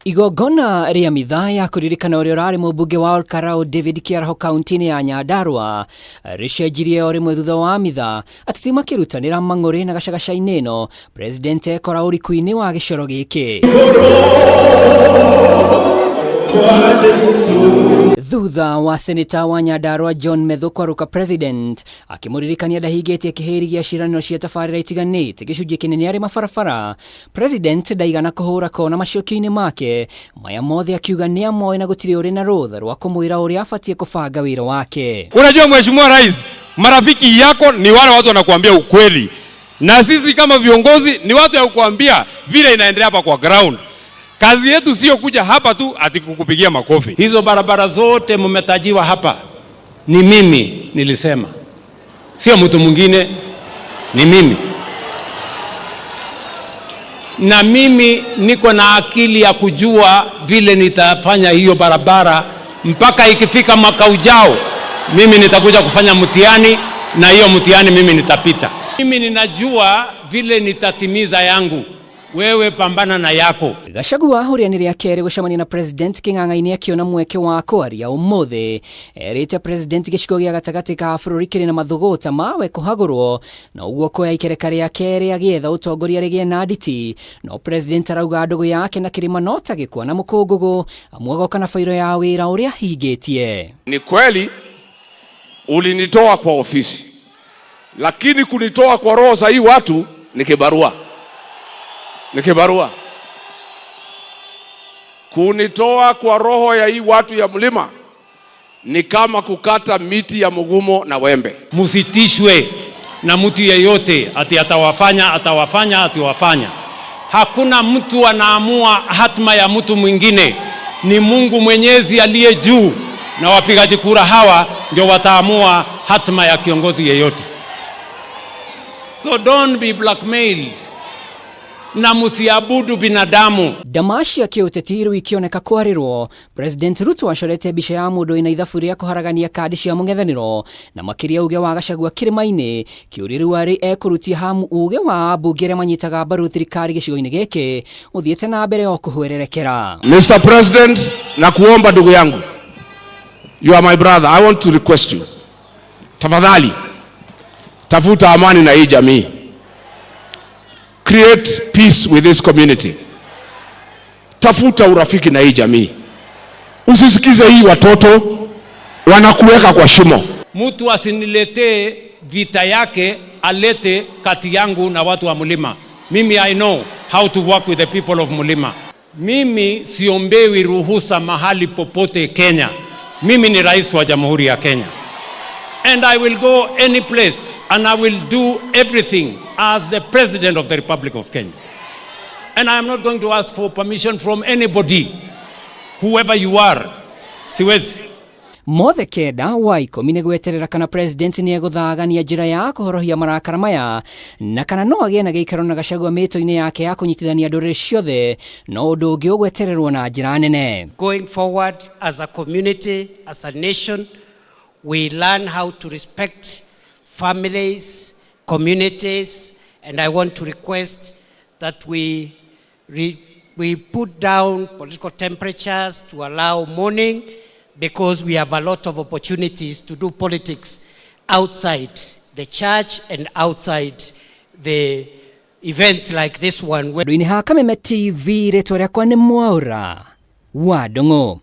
Igongona ria mithaa ya kuririkana uria urari mubunge wa Olkarau David Kiaraho kaunti-ini ya Nyandarua ricenjirie o rimwe thutha wa mithaa ateti makirutanira mang'uri na gacagaca-ini ino President ekora uriku-ini wa gicoro giki. Thutha wa Senator wa Nyandarua John Methu kwaruka President akimuririkania ndahingitie kihiri gia ciraniro cia tabarira itiganite gicunjia kinene ari mabarabara, President ndaigana kuhura kona macokio-ini make maya mothe akiuga ni amoe na gutiri uri na rutha rwa kumwira uria abatie kubanga wira wake. Unajua Mheshimiwa Rais, marafiki yako ni wale watu wanakuambia ukweli, na sisi kama viongozi ni watu ya kukuambia vile inaendelea hapa kwa ground. Kazi yetu sio kuja hapa tu ati kukupigia makofi. Hizo barabara zote mmetajiwa hapa ni mimi nilisema, sio mtu mwingine, ni mimi. Na mimi niko na akili ya kujua vile nitafanya hiyo barabara mpaka ikifika mwaka ujao. Mimi nitakuja kufanya mtihani na hiyo mtihani mimi nitapita. Mimi ninajua vile nitatimiza yangu. Wewe pambana na yako. Gachagua huria ni ria keri gucemania na President king'ang'a-ini akiona mweke wa kwaria umuthi erite President gicigo gia gatagati ka bururi kiri na mathuguta mawe kuhagurwo na uguo kuya ikereka ria keri agietha utongoria rigie na nditi no President arauga ndugu yake na kirima no tagikwa na mukungugu amwagoka na fairo ya wira uria higetie. Ni kweli ulinitoa kwa ofisi, lakini kunitoa kwa roho za hii watu ni kibarua. Kunitoa kwa roho ya hii watu ya mlima ni kama kukata miti ya mugumo na wembe. Musitishwe na mtu yeyote ati atawafanya. Hakuna mtu anaamua hatma ya mtu mwingine, ni Mungu Mwenyezi aliye juu, na wapigaji kura hawa ndio wataamua hatma ya kiongozi yeyote. So don't be blackmailed na musiabudu binadamu. Damashi ya kiutetiru ikioneka kwarirwo, President Ruto ashorete bisha ya mundu ina ithabu ria kuharagania kadi cia mung'ethaniro na makiria uge wa Gachagua kirima-ini kiuriru ari ekurutia hamu uge wa bunge ria manyitaga mbaru thirikari gicigo-ini giki uthiete na mbere o kuhwererekera. Mr. President, na kuomba ndugu yangu, you are my brother, I want to request you, tafadhali tafuta amani na hii jamii. Create peace with this community. Tafuta urafiki na hii jamii. Usisikize hii watoto wanakuweka kwa shimo. Mtu asiniletee vita yake alete kati yangu na watu wa Mlima. Mimi I know how to work with the people of Mlima. Mimi siombewi ruhusa mahali popote Kenya. Mimi ni rais wa Jamhuri ya Kenya. And I will go any place and I will do everything as the President of the Republic of Kenya. And I am not going to ask for permission from anybody, whoever you are. Siwezi. Mothe kenda wa ikumi ni gweterera kana President ni eguthagania njira ya kuhorohia marakara maya na kana no agie na giikaro na Gachagua mito-ini yake ya kunyitithania nduriri ciothe no undu ungi ugwetererwo na njira nene. Going forward as a community, as a nation, we learn how to respect families, communities, and I want to request that we put down political temperatures to allow mourning, because we have a lot of opportunities to do politics outside the church and outside the events like this one. Duini ha Kameme TV, reto riakwa ni Mwaura wa Ndung'u.